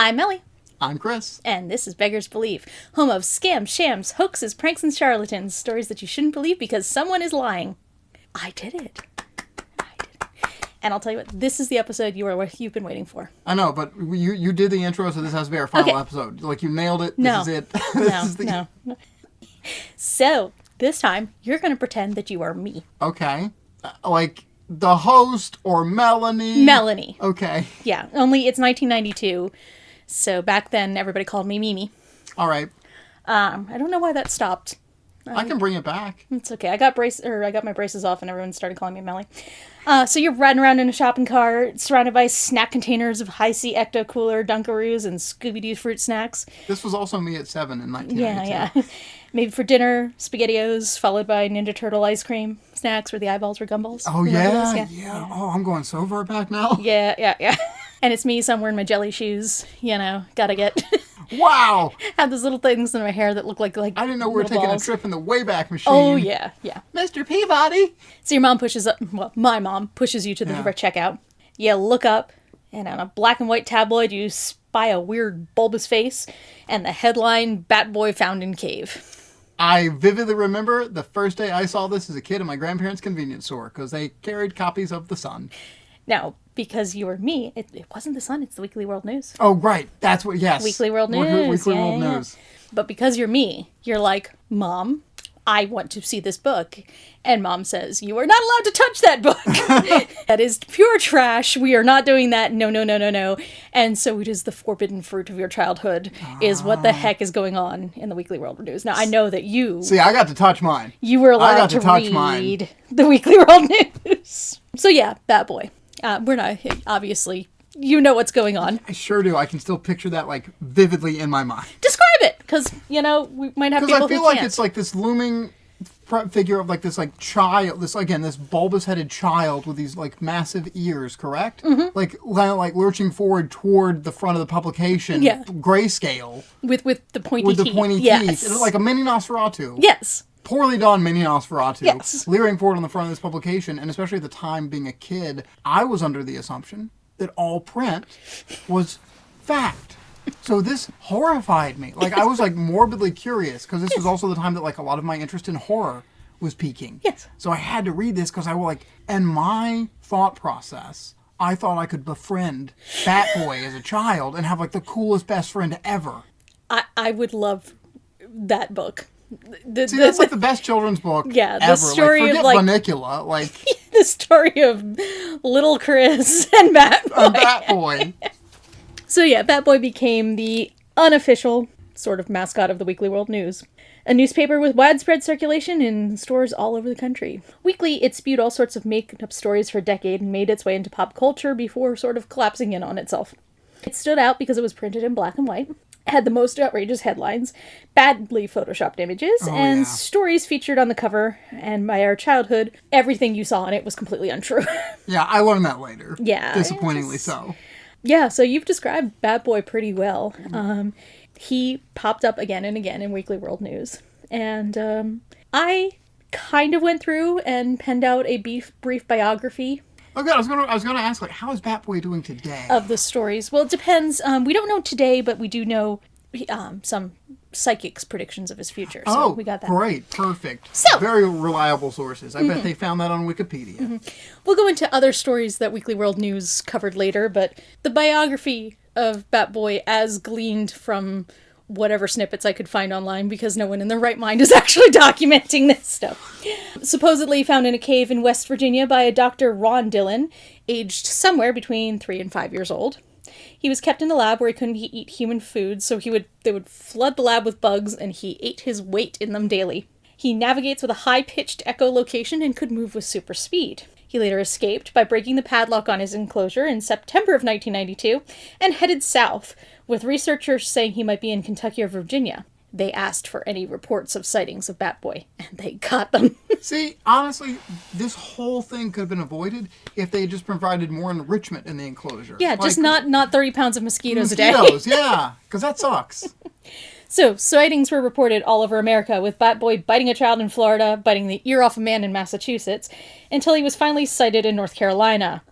I'm Melly. I'm Chris. And this is Beggar's Belief, home of scams, shams, hoaxes, pranks, and charlatans. Stories that you shouldn't believe because someone is lying. I did it. And I'll tell you what, this is the episode you've been waiting for. I know, but you did the intro, so this has to be our final episode. Like, you nailed it. No. This is it. No. So, this time, you're going to pretend that you are me. Okay. Like, the host or Melanie? Melanie. Okay. Yeah, only it's 1992. So back then, everybody called me Mimi. All right. I don't know why that stopped. I can bring it back. It's okay. I got my braces off, and everyone started calling me Melly. So you're riding around in a shopping cart, surrounded by snack containers of Hi-C Ecto Cooler, Dunkaroos, and Scooby-Doo fruit snacks. This was also me at 7 in 1992. Yeah. Maybe for dinner, SpaghettiOs, followed by Ninja Turtle ice cream snacks where the eyeballs were gumballs. Oh, yeah. Oh, I'm going so far back now. Yeah. And it's me somewhere in my jelly shoes, gotta get... Wow! Have those little things in my hair that look like I didn't know we were taking balls. a trip in the Wayback Machine. Oh, yeah. Mr. Peabody! So your mom my mom pushes you to the checkout. You look up, and on a black and white tabloid, you spy a weird bulbous face, and the headline, Bat Boy Found in Cave. I vividly remember the first day I saw this as a kid in my grandparents' convenience store, because they carried copies of The Sun. Now, because you were me, it wasn't The Sun, it's the Weekly World News. Oh, right. That's what, yes. Weekly World News. Weekly World News. But because you're me, you're like, Mom, I want to see this book. And Mom says, you are not allowed to touch that book. That is pure trash. We are not doing that. No. And so it is the forbidden fruit of your childhood is what the heck is going on in the Weekly World News. Now, I know that you... See, I got to touch mine. You were allowed to read the Weekly World News. So yeah, Bat Boy. We're not, obviously, you know what's going on. I sure do. I can still picture that, like, vividly in my mind. Describe it, because, we might have people who can't. Because I feel like it's like this looming figure of, like, this, like, child, this bulbous-headed child with these, like, massive ears, correct? Mm-hmm. Like, kind of, like, lurching forward toward the front of the publication. Yeah. Grayscale. With the pointy teeth. With the pointy teeth. It's like a mini Nosferatu. Yes. Poorly done mini Nosferatu. Yes. Leering forward on the front of this publication, and especially at the time being a kid, I was under the assumption that all print was fact. So this horrified me. Like, I was, like, morbidly curious, because this was also the time that, like, a lot of my interest in horror was peaking. Yes. So I had to read this, because I was like, and my thought process, I thought I could befriend Bat Boy as a child and have, like, the coolest best friend ever. I would love that book. See, that's like the best children's book ever. The story forget of Bunnicula, like the story of little Chris and Bat Boy. Bat Boy. So yeah, Bat Boy became the unofficial sort of mascot of the Weekly World News. A newspaper with widespread circulation in stores all over the country. Weekly, it spewed all sorts of made-up stories for a decade and made its way into pop culture before sort of collapsing in on itself. It stood out because it was printed in black and white, had the most outrageous headlines, badly photoshopped images, and stories featured on the cover, and by our childhood, everything you saw in it was completely untrue. Yeah, I learned that later. Yeah. Disappointingly so. Yeah, so you've described Bat Boy pretty well. He popped up again and again in Weekly World News. And I kind of went through and penned out a brief biography. Oh god, I was gonna ask, like, how is Bat Boy doing today? Of the stories. Well, it depends. We don't know today, but we do know some psychics' predictions of his future. So we got that. Great. Perfect. So, very reliable sources. I bet they found that on Wikipedia. Mm-hmm. We'll go into other stories that Weekly World News covered later, but the biography of Bat Boy as gleaned from whatever snippets I could find online, because no one in their right mind is actually documenting this stuff. Supposedly found in a cave in West Virginia by a Dr. Ron Dillon, aged somewhere between 3 and 5 years old. He was kept in the lab where he couldn't eat human food, so they would flood the lab with bugs, and he ate his weight in them daily. He navigates with a high-pitched echolocation and could move with super speed. He later escaped by breaking the padlock on his enclosure in September of 1992 and headed south, with researchers saying he might be in Kentucky or Virginia. They asked for any reports of sightings of Bat Boy, and they got them. See, honestly, this whole thing could have been avoided if they had just provided more enrichment in the enclosure. Yeah, just not 30 pounds of mosquitoes a day. Yeah, because that sucks. So, sightings were reported all over America, with Bat Boy biting a child in Florida, biting the ear off a man in Massachusetts, until he was finally sighted in North Carolina.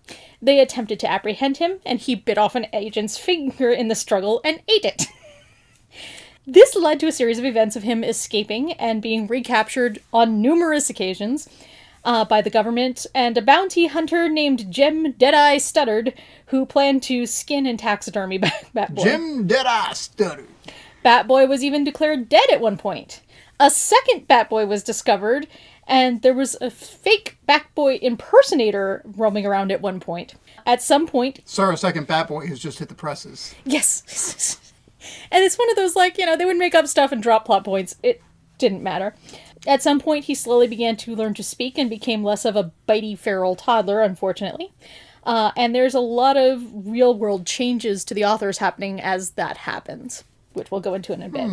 They attempted to apprehend him, and he bit off an agent's finger in the struggle and ate it. This led to a series of events of him escaping and being recaptured on numerous occasions by the government and a bounty hunter named Jim Deadeye Studdard, who planned to skin and taxidermy Batboy. Jim Deadeye Studdard. Batboy was even declared dead at one point. A second Batboy was discovered, and there was a fake Batboy impersonator roaming around at one point. At some point... Sir, a second Batboy has just hit the presses. Yes. And it's one of those, like, they would make up stuff and drop plot points. It didn't matter. At some point, he slowly began to learn to speak and became less of a bitey feral toddler, unfortunately. And there's a lot of real-world changes to the authors happening as that happens, which we'll go into in a bit.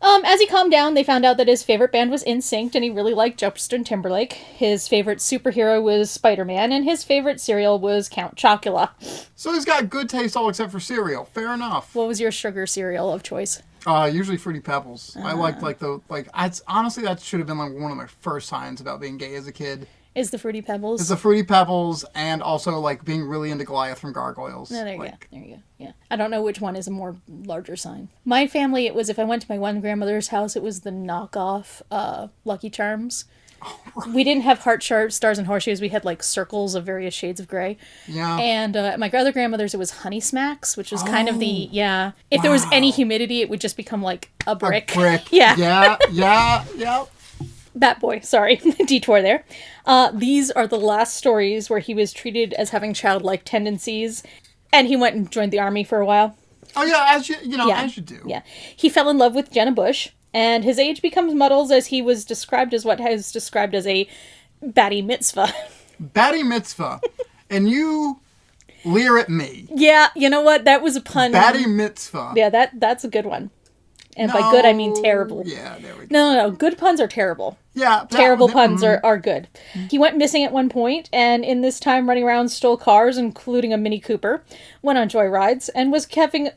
As he calmed down, they found out that his favorite band was NSYNC, and he really liked Justin Timberlake. His favorite superhero was Spider-Man, and his favorite cereal was Count Chocula. So he's got good taste all except for cereal. Fair enough. What was your sugar cereal of choice? Usually Fruity Pebbles. I liked honestly, that should have been like one of my first signs about being gay as a kid. Is the Fruity Pebbles? It's the Fruity Pebbles, and also like being really into Goliath from Gargoyles. No, there you go. There you go. Yeah. I don't know which one is a more larger sign. My family, it was, if I went to my one grandmother's house, it was the knockoff Lucky Charms. Oh, right. We didn't have heart stars and horseshoes. We had like circles of various shades of gray. Yeah. And at my other grandmother's, it was Honey Smacks, which was kind of the, If there was any humidity, it would just become like a brick. A brick. Yeah. Yeah. Batboy, sorry, detour there. These are the last stories where he was treated as having childlike tendencies, and he went and joined the army for a while. Oh yeah, as you do. Yeah, he fell in love with Jenna Bush, and his age becomes muddled as he was described as what is described as a batty mitzvah. Batty mitzvah, and you leer at me. Yeah, you know what? That was a pun. Batty mitzvah. Yeah, that's a good one. And by good, I mean terrible. Yeah, there we go. No. Good puns are terrible. Yeah. Terrible puns are good. He went missing at one point, and in this time running around stole cars, including a Mini Cooper, went on joyrides, and was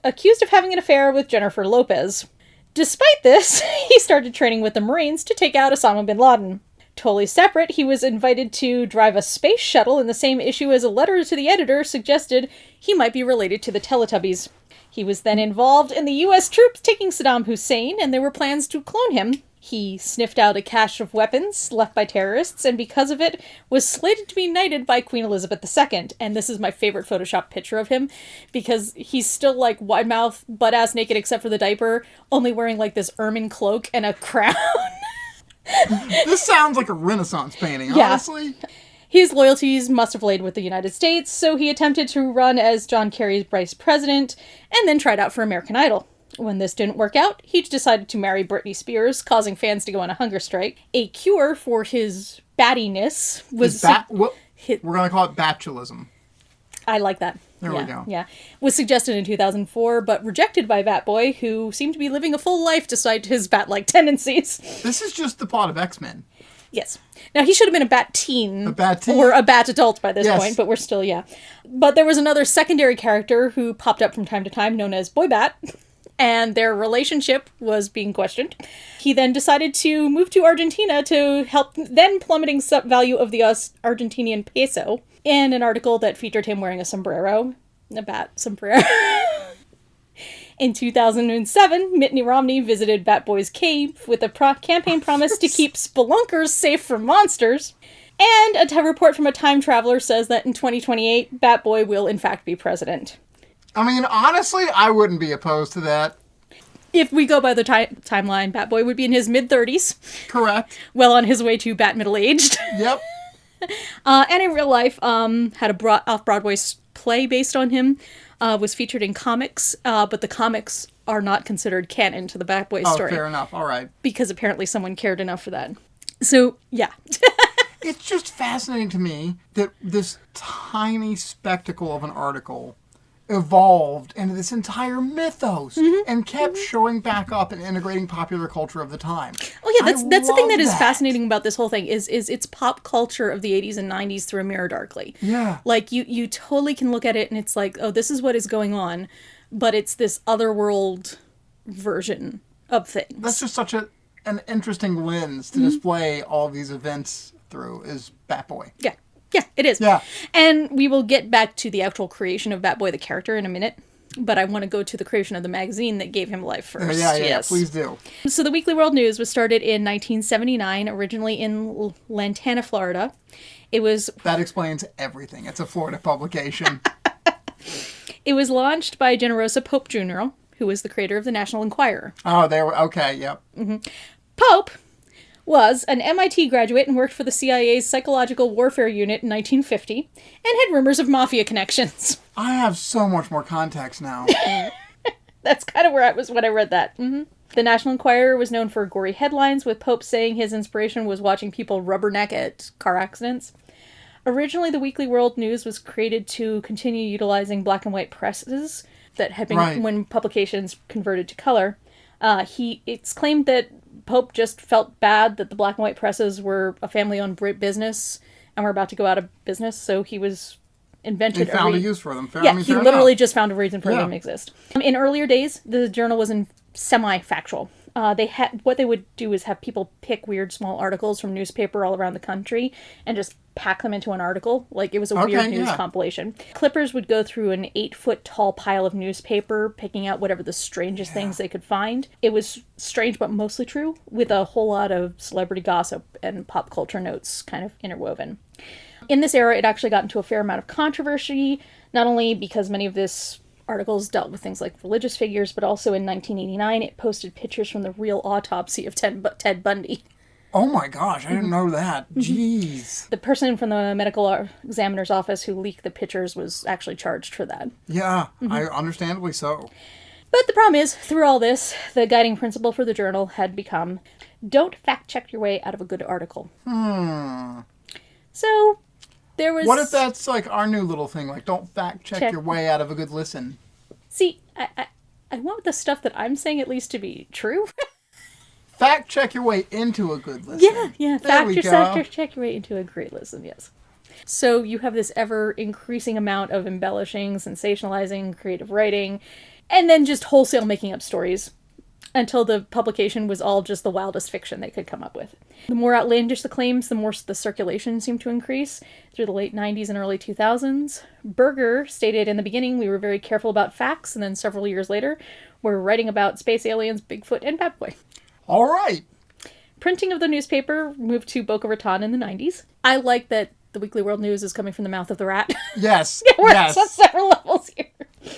accused of having an affair with Jennifer Lopez. Despite this, he started training with the Marines to take out Osama bin Laden. Totally separate, he was invited to drive a space shuttle in the same issue as a letter to the editor suggested he might be related to the Teletubbies. He was then involved in the U.S. troops taking Saddam Hussein, and there were plans to clone him. He sniffed out a cache of weapons left by terrorists, and because of it, was slated to be knighted by Queen Elizabeth II. And this is my favorite Photoshop picture of him, because he's still, like, wide mouth, butt-ass naked except for the diaper, only wearing, like, this ermine cloak and a crown. This sounds like a Renaissance painting, honestly. His loyalties must have laid with the United States, so he attempted to run as John Kerry's vice president, and then tried out for American Idol. When this didn't work out, he decided to marry Britney Spears, causing fans to go on a hunger strike. A cure for his battiness was... we're going to call it batulism. I like that. There we go. Yeah. Was suggested in 2004, but rejected by Batboy, who seemed to be living a full life despite his bat-like tendencies. This is just the plot of X-Men. Yes. Now, he should have been a bat teen. A bat teen? Or a bat adult by this point, but we're still, But there was another secondary character who popped up from time to time, known as Boy Bat, and their relationship was being questioned. He then decided to move to Argentina to help then plummeting value of the Argentinian peso, in an article that featured him wearing a sombrero. A bat sombrero. In 2007, Mitt Romney visited Batboy's cave with a campaign promise to keep spelunkers safe from monsters. And a report from a time traveler says that in 2028, Batboy will in fact be president. I mean, honestly, I wouldn't be opposed to that. If we go by the timeline, Batboy would be in his mid-30s. Correct. Well on his way to bat middle-aged. Yep. And in real life, had a off-Broadway play based on him. Was featured in comics, but the comics are not considered canon to the Batboy story. Oh, fair enough. All right. Because apparently someone cared enough for that. So, yeah. It's just fascinating to me that this tiny spectacle of an article evolved into this entire mythos and kept showing back up and integrating popular culture of the time. Oh yeah, that's the thing that is fascinating about this whole thing is it's pop culture of the 80s and 90s through a mirror darkly. Yeah. Like you totally can look at it and it's like, oh, this is what is going on, but it's this otherworld version of things. That's just such an interesting lens to display all of these events through is Batboy. Yeah. Yeah, it is. Yeah. And we will get back to the actual creation of Batboy the character in a minute. But I want to go to the creation of the magazine that gave him life first. Yeah, please do. So the Weekly World News was started in 1979, originally in Lantana, Florida. That explains everything. It's a Florida publication. It was launched by Generosa Pope Jr., who was the creator of the National Enquirer. Oh, they were, okay, yep. Pope was an MIT graduate and worked for the CIA's Psychological Warfare Unit in 1950, and had rumors of mafia connections. I have so much more context now. That's kind of where I was when I read that. The National Enquirer was known for gory headlines, with Pope saying his inspiration was watching people rubberneck at car accidents. Originally, the Weekly World News was created to continue utilizing black and white presses that had been, when publications converted to color. It's claimed that Pope just felt bad that the black and white presses were a family-owned business and were about to go out of business, so he invented He found a use for them. He literally just found a reason for them to exist. In earlier days, the journal was semi-factual. What they would do is have people pick weird small articles from newspaper all around the country and just pack them into an article. Like, it was a weird news compilation. Clippers would go through an 8-foot tall pile of newspaper, picking out whatever the strangest things they could find. It was strange but mostly true, with a whole lot of celebrity gossip and pop culture notes kind of interwoven. In this era, it actually got into a fair amount of controversy, not only because many of these articles dealt with things like religious figures, but also in 1989, it posted pictures from the real autopsy of Ted Bundy. Oh my gosh, I didn't know that. Jeez. The person from the medical examiner's office who leaked the pictures was actually charged for that. Yeah, understandably so. But the problem is, through all this, the guiding principle for the journal had become, don't fact-check your way out of a good article. So, there was... What if that's like our new little thing, like don't fact-check your way out of a good listen? See, I want the stuff that I'm saying at least to be true. Fact-check your way into a good listen. Yeah. Fact-check your way into a great listen, yes. So you have this ever-increasing amount of embellishing, sensationalizing, creative writing, and then just wholesale making up stories until the publication was all just the wildest fiction they could come up with. The more outlandish the claims, the more the circulation seemed to increase through the late 90s and early 2000s. Berger stated in the beginning, we were very careful about facts, and then several years later, we're writing about space aliens, Bigfoot, and Batboy. All right. Printing of the newspaper moved to Boca Raton in the 90s. I like that the Weekly World News is coming from the mouth of the rat. Yes. We're on several levels here.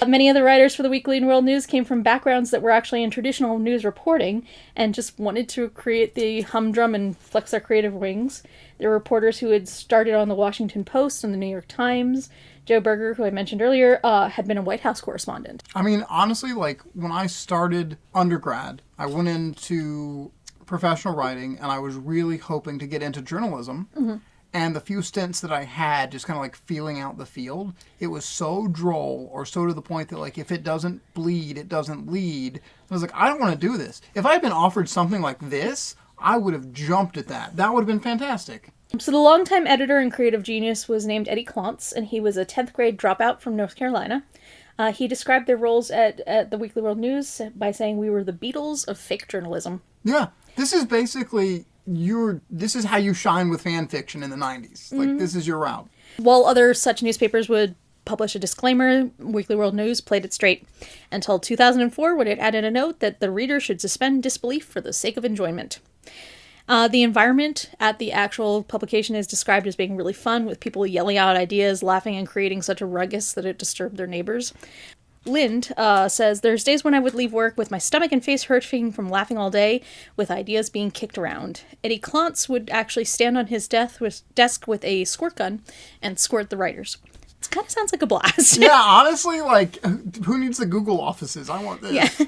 Many of the writers for the Weekly World News came from backgrounds that were actually in traditional news reporting and just wanted to create the humdrum and flex their creative wings. There were reporters who had started on the Washington Post and the New York Times. Joe Berger, who I mentioned earlier, had been a White House correspondent. I mean, honestly, like, when I started undergrad, I went into professional writing, and I was really hoping to get into journalism. And the few stints that I had, just kind of like feeling out the field, it was so droll, or so to the point that, like, if it doesn't bleed, it doesn't lead. I was like, I don't want to do this. If I had been offered something like this, I would have jumped at that. That would have been fantastic. So the longtime editor and creative genius was named Eddie Klontz, and he was a 10th grade dropout from North Carolina. He described their roles at the Weekly World News by saying we were the Beatles of fake journalism. Yeah. This is basically this is how you shine with fan fiction in the 90s. Like, this is your route. While other such newspapers would publish a disclaimer, Weekly World News played it straight. Until 2004, when it added a note that the reader should suspend disbelief for the sake of enjoyment. The environment at the actual publication is described as being really fun, with people yelling out ideas, laughing, and creating such a ruckus that it disturbed their neighbors. Lind says, there's days when I would leave work with my stomach and face hurting from laughing all day, with ideas being kicked around. Eddie Klontz would actually stand on his desk with a squirt gun and squirt the writers. It kind of sounds like a blast. Yeah, honestly, like, who needs the Google offices? I want this. Yeah.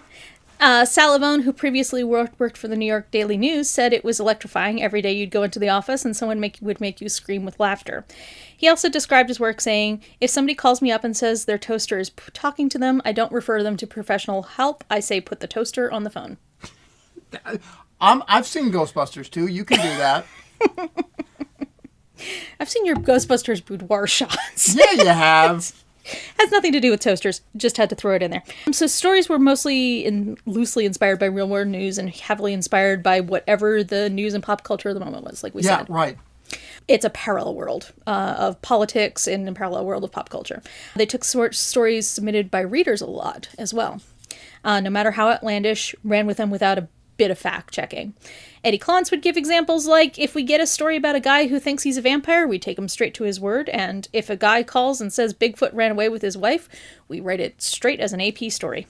Salavone, who previously worked for the New York Daily News, said it was electrifying. Every day you'd go into the office and someone would make you scream with laughter. He also described his work saying, if somebody calls me up and says their toaster is talking to them, I don't refer them to professional help. I say put the toaster on the phone. I've seen Ghostbusters too. You can do that. I've seen your Ghostbusters boudoir shots. Yeah, you have. Has nothing to do with toasters. Just had to throw it in there. So stories were mostly loosely inspired by real world news and heavily inspired by whatever the news and pop culture of the moment was, like we said. Yeah, right. It's a parallel world of politics and a parallel world of pop culture. They took stories submitted by readers a lot as well. No matter how outlandish, ran with them without a bit of fact-checking. Eddie Clance would give examples like, if we get a story about a guy who thinks he's a vampire, we take him straight to his word, and if a guy calls and says Bigfoot ran away with his wife, we write it straight as an AP story.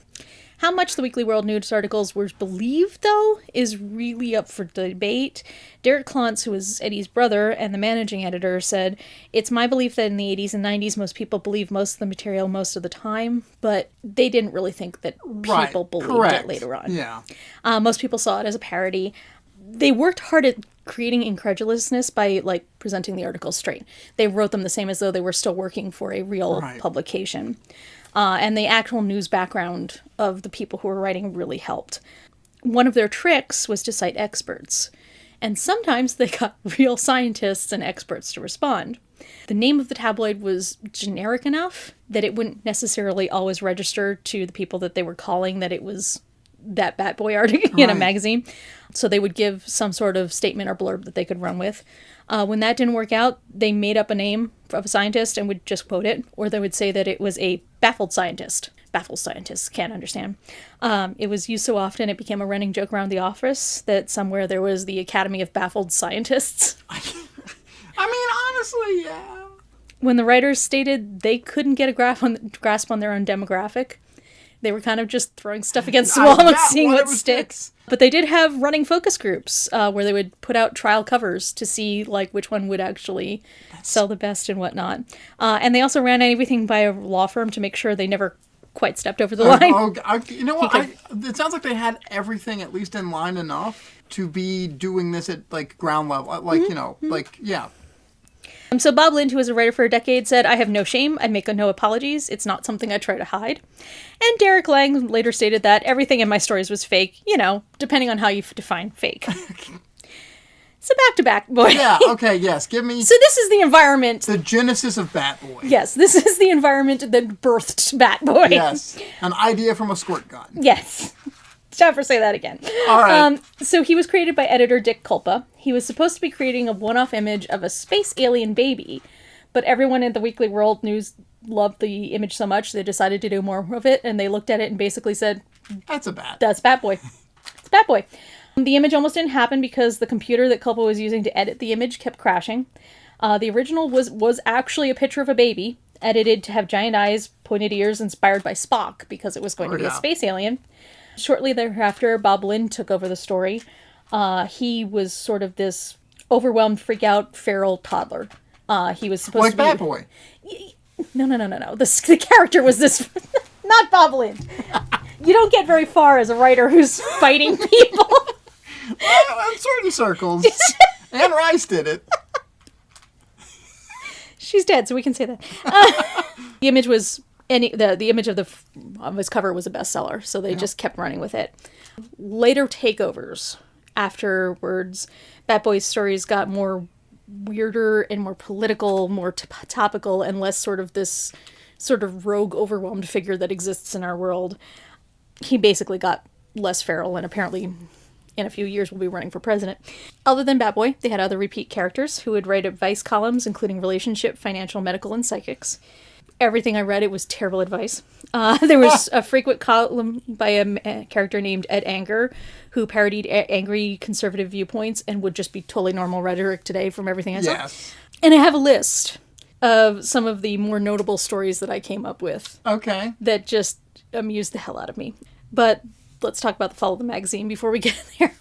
How much the Weekly World News articles were believed, though, is really up for debate. Derek Clance, who was Eddie's brother and the managing editor, said, "It's my belief that in the 80s and 90s, most people believe most of the material most of the time, but they didn't really think that people believed it later on. Yeah. Most people saw it as a parody. They worked hard at creating incredulousness by, like, presenting the articles straight. They wrote them the same as though they were still working for a real publication. And the actual news background of the people who were writing really helped. One of their tricks was to cite experts. And sometimes they got real scientists and experts to respond. The name of the tabloid was generic enough that it wouldn't necessarily always register to the people that they were calling that it was that Bat Boy article in a magazine. So they would give some sort of statement or blurb that they could run with. When that didn't work out, they made up a name of a scientist and would just quote it, or they would say that it was a baffled scientist. Baffled scientists can't understand. It was used so often it became a running joke around the office that somewhere there was the Academy of Baffled Scientists. I mean, honestly, yeah. When the writers stated they couldn't get a grasp on their own demographic, they were kind of just throwing stuff against the wall and seeing what sticks. But they did have running focus groups where they would put out trial covers to see like which one would actually sell the best and whatnot. And they also ran everything by a law firm to make sure they never quite stepped over the line. You know what? It sounds like they had everything at least in line enough to be doing this at like ground level. Like, yeah. So Bob Lind, who was a writer for a decade, said, "I have no shame. I make no apologies. It's not something I try to hide." And Derek Lang later stated that everything in my stories was fake, depending on how you define fake. So back to Bat Boy. Yeah, okay, yes. Give me... So this is the environment... The genesis of Bat Boy. Yes, this is the environment that birthed Bat Boy. Yes, an idea from a squirt gun. Yes. Never say that again. All right. So he was created by editor Dick Culpa. He was supposed to be creating a one-off image of a space alien baby, but everyone at the Weekly World News loved the image so much they decided to do more of it, and they looked at it and basically said, That's a bat. That's Bat Boy. It's Bat Boy. The image almost didn't happen because the computer that Culpa was using to edit the image kept crashing. The original was actually a picture of a baby, edited to have giant eyes, pointed ears, inspired by Spock, because it was going to be a space alien. Shortly thereafter, Bob Lind took over the story. He was sort of this overwhelmed, freak-out, feral toddler. He was supposed to be... Like Bat Boy. No. The character was this... Not Bob Lind. You don't get very far as a writer who's fighting people. Well, in certain circles. Anne Rice did it. She's dead, so we can say that. The image was... The image of his cover was a bestseller, so they just kept running with it. Later takeovers afterwards, Bat Boy's stories got more weirder and more political, more topical, and less sort of this sort of rogue, overwhelmed figure that exists in our world. He basically got less feral, and apparently in a few years will be running for president. Other than Bat Boy, they had other repeat characters who would write advice columns, including relationship, financial, medical, and psychics. Everything I read, it was terrible advice. There was a frequent column by a character named Ed Anger, who parodied angry conservative viewpoints and would just be totally normal rhetoric today from everything I saw. Yes. And I have a list of some of the more notable stories that I came up with. Okay. That just amused the hell out of me. But let's talk about the fall of the magazine before we get there.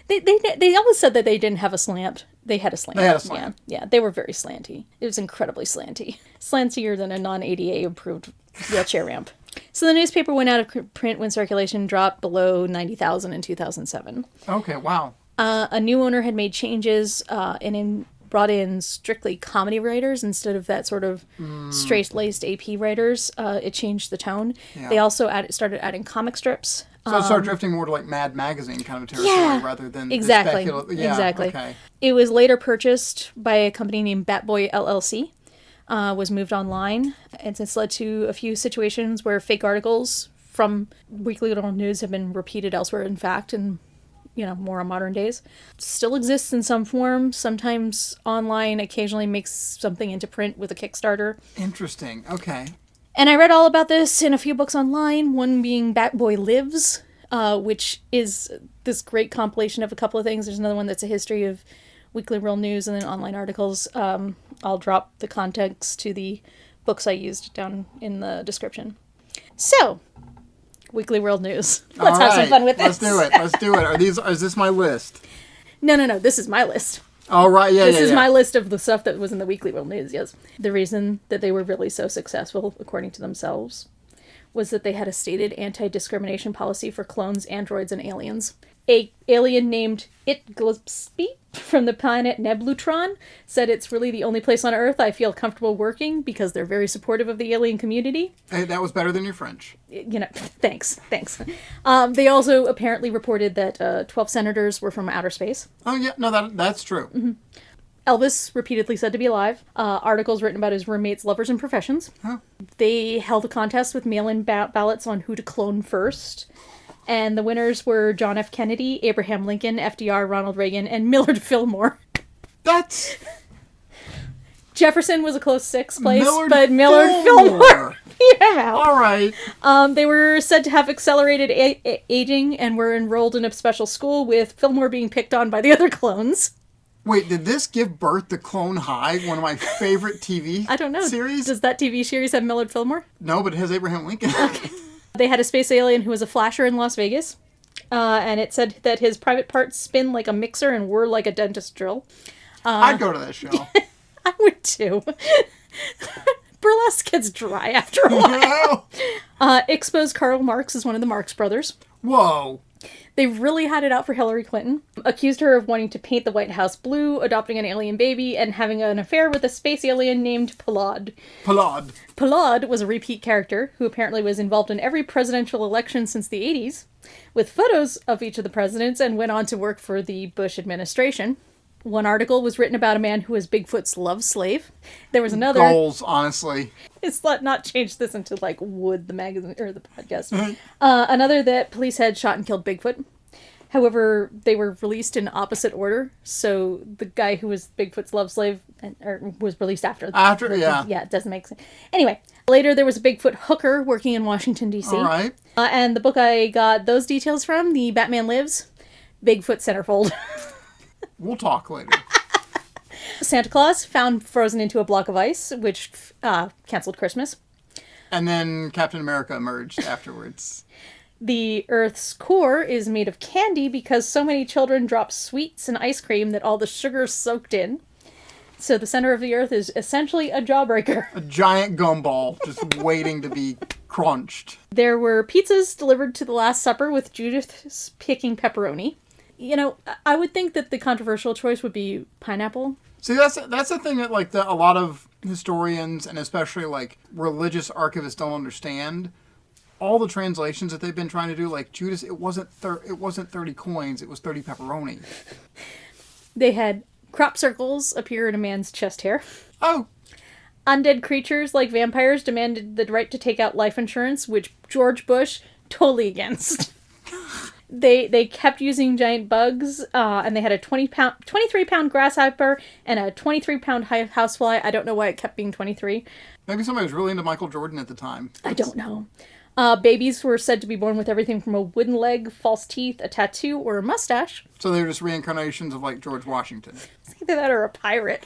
They always said that they didn't have a slant. They had a slant. They had a slant. Yeah, they were very slanty. It was incredibly slanty. Slantier than a non-ADA approved wheelchair ramp. So the newspaper went out of print when circulation dropped below 90,000 in 2007. Okay, wow. A new owner had made changes and brought in strictly comedy writers instead of that sort of straight-laced AP writers. It changed the tone. Yeah. They also started adding comic strips. So it started drifting more to like Mad Magazine kind of territory rather than exactly. Exactly. Okay. It was later purchased by a company named Bat Boy LLC. Was moved online, and it's led to a few situations where fake articles from Weekly World News have been repeated elsewhere, in fact, and more on modern days. Still exists in some form, sometimes online, occasionally makes something into print with a Kickstarter. Interesting. Okay. And I read all about this in a few books online, one being Batboy Lives, which is this great compilation of a couple of things. There's another one that's a history of Weekly World News and then online articles. I'll drop the context to the books I used down in the description. So, Weekly World News. Let's have some fun with this. Let's do it. Is this my list? No. This is my list. All right. This is my list of the stuff that was in the Weekly World News, yes. The reason that they were really so successful, according to themselves, was that they had a stated anti-discrimination policy for clones, androids, and aliens. A alien named Itglipsby from the planet Neblutron said it's really the only place on Earth I feel comfortable working because they're very supportive of the alien community. Hey, that was better than your French. Thanks. They also apparently reported that 12 senators were from outer space. Oh, yeah. No, that's true. Mm-hmm. Elvis repeatedly said to be alive. Articles written about his roommates, lovers, and professions. Huh. They held a contest with mail-in ballots on who to clone first. And the winners were John F. Kennedy, Abraham Lincoln, FDR, Ronald Reagan, and Millard Fillmore. That's... Jefferson was a close sixth place, Millard Fillmore beat him out. All right. They were said to have accelerated aging and were enrolled in a special school, with Fillmore being picked on by the other clones. Wait, did this give birth to Clone High, one of my favorite TV I don't know. series? Does that TV series have Millard Fillmore? No, but it has Abraham Lincoln. Okay. They had a space alien who was a flasher in Las Vegas. And it said that his private parts spin like a mixer and whir like a dentist drill. I'd go to that show. I would too. Burlesque gets dry after a while. Exposed Karl Marx as one of the Marx brothers. Whoa. They really had it out for Hillary Clinton. Accused her of wanting to paint the White House blue, adopting an alien baby, and having an affair with a space alien named Palad. Palad was a repeat character who apparently was involved in every presidential election since the 80s, with photos of each of the presidents, and went on to work for the Bush administration. One article was written about a man who was Bigfoot's love slave. There was another... Goals, honestly. It's not change this into, Wood, the magazine, or the podcast. Another that police had shot and killed Bigfoot. However, they were released in opposite order, so the guy who was Bigfoot's love slave was released after. Yeah. Yeah, it doesn't make sense. Anyway, later there was a Bigfoot hooker working in Washington, D.C. All right. And the book I got those details from, The Batman Lives, Bigfoot Centerfold. We'll talk later. Santa Claus found frozen into a block of ice, which canceled Christmas. And then Captain America emerged afterwards. The Earth's core is made of candy because so many children drop sweets and ice cream that all the sugar is soaked in. So the center of the Earth is essentially a jawbreaker. A giant gumball just waiting to be crunched. There were pizzas delivered to the Last Supper with Judith picking pepperoni. I would think that the controversial choice would be pineapple. See, that's the thing that a lot of historians and especially religious archivists don't understand. All the translations that they've been trying to do, like Judas, it wasn't 30 coins, it was 30 pepperoni. They had crop circles appear in a man's chest hair. Oh. Undead creatures like vampires demanded the right to take out life insurance, which George Bush totally against. They kept using giant bugs, and they had a 23-pound grasshopper and a 23-pound housefly. I don't know why it kept being 23. Maybe somebody was really into Michael Jordan at the time. I don't know. Babies were said to be born with everything from a wooden leg, false teeth, a tattoo, or a mustache. So they were just reincarnations of George Washington. It's either that or a pirate.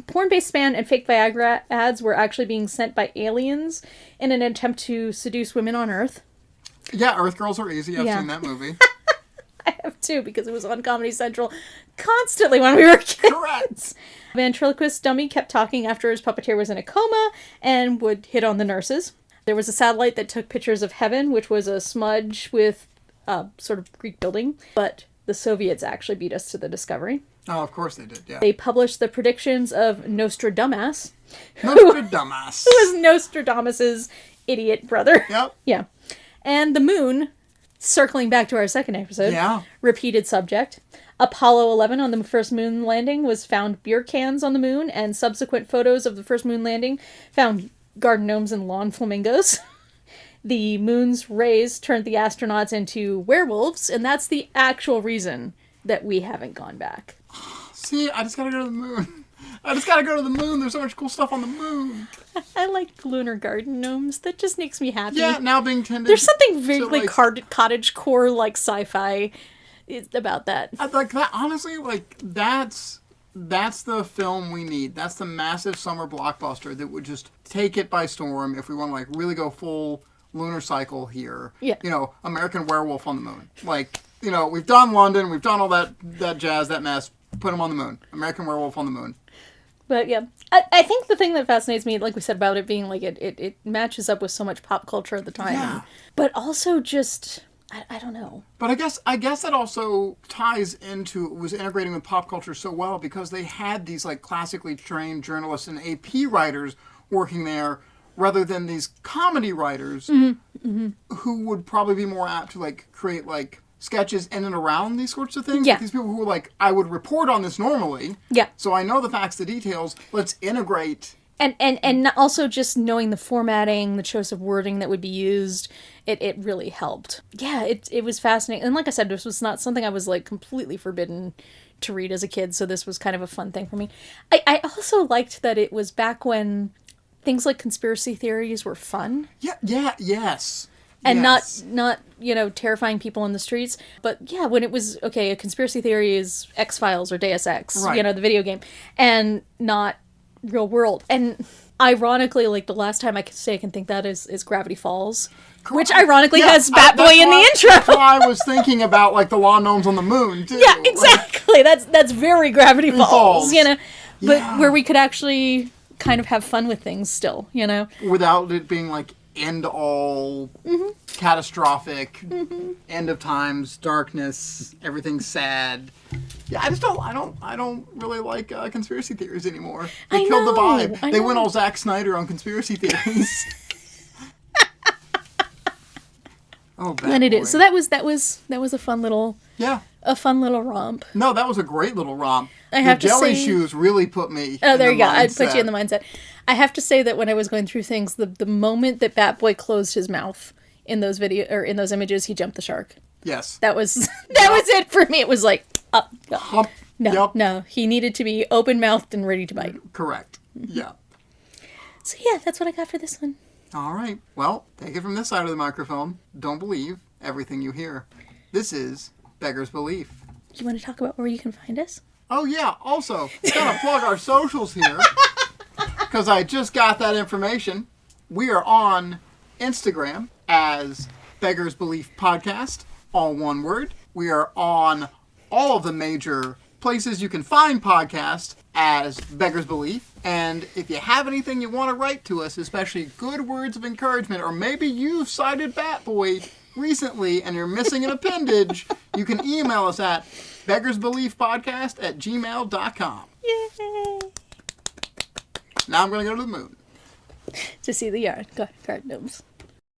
Porn-based spam and fake Viagra ads were actually being sent by aliens in an attempt to seduce women on Earth. Yeah, Earth Girls Are Easy. I've seen that movie. I have too, because it was on Comedy Central constantly when we were kids. Correct. Ventriloquist dummy kept talking after his puppeteer was in a coma and would hit on the nurses. There was a satellite that took pictures of heaven, which was a smudge with a sort of Greek building. But the Soviets actually beat us to the discovery. Oh, of course they did, yeah. They published the predictions of Nostradamus. Nostradamus. Who was Nostradamus's idiot brother. Yep. Yeah. And the moon, circling back to our second episode, repeated subject. Apollo 11 on the first moon landing was found beer cans on the moon, and subsequent photos of the first moon landing found garden gnomes and lawn flamingos. the moon's rays turned the astronauts into werewolves, and that's the actual reason that we haven't gone back. See, I just gotta go to the moon. I just gotta go to the moon. There's so much cool stuff on the moon. I like lunar garden gnomes. That just makes me happy. Yeah, now being tended. There's something vaguely like, cottage core, like sci-fi about that. Like that, honestly, like that's the film we need. That's the massive summer blockbuster that would just take it by storm if we want to like really go full lunar cycle here. Yeah. You know, American Werewolf on the moon. Like, you know, we've done London, we've done all that jazz, that mess. Put them on the moon. American Werewolf on the moon. But yeah, I think the thing that fascinates me, like we said about it being like it matches up with so much pop culture at the time. Yeah. But also just, I don't know. But I guess that also ties into, it was integrating with pop culture so well because they had these like classically trained journalists and AP writers working there rather than these comedy writers who would probably be more apt to like create like sketches in and around these sorts of things. Yeah. Like these people who were like, I would report on this normally. Yeah. So I know the facts, the details. Let's integrate. And also just knowing the formatting, the choice of wording that would be used, it really helped. Yeah, it was fascinating. And like I said, this was not something I was like completely forbidden to read as a kid, so this was kind of a fun thing for me. I also liked that it was back when things like conspiracy theories were fun. Yes. And yes. not you know, terrifying people in the streets. But yeah, when it was, okay, a conspiracy theory is X-Files or Deus Ex, right. You know, the video game, and not real world. And ironically, like the last time I can think that is Gravity Falls, which ironically has Batboy in the intro. That's why I was thinking about like the law gnomes on the moon too. Yeah, exactly. Like, that's very Gravity Falls, you know. But yeah. where we could actually kind of have fun with things still, you know, without it being like end all, catastrophic, end of times, darkness, everything's sad. Yeah, I don't really like conspiracy theories anymore. They killed the vibe. They went all Zack Snyder on conspiracy theories. Oh, bad and it boy. is. So that was a fun little romp. No, that was a great little romp. I have the to jelly say, shoes really put me. Oh, in there the you go. I'd mindset. put you in the mindset. I have to say that when I was going through things, the moment that Batboy closed his mouth in those in those images, he jumped the shark. Yes. That was was it for me. It was like Yep. No. He needed to be open mouthed and ready to bite. Correct. Yeah. So yeah, that's what I got for this one. All right. Well, take it from this side of the microphone. Don't believe everything you hear. This is Beggar's Belief. You want to talk about where you can find us? Oh, yeah. Also, gotta plug our socials here because I just got that information. We are on Instagram as Beggar's Belief Podcast, all one word. We are on all of the major places you can find podcasts as Beggar's Belief. And if you have anything you want to write to us, especially good words of encouragement, or maybe you've cited Batboy recently and you're missing an appendage, you can email us at beggarsbeliefpodcast@gmail.com. Yay! Now I'm going to go to the moon. To see the garden gnomes.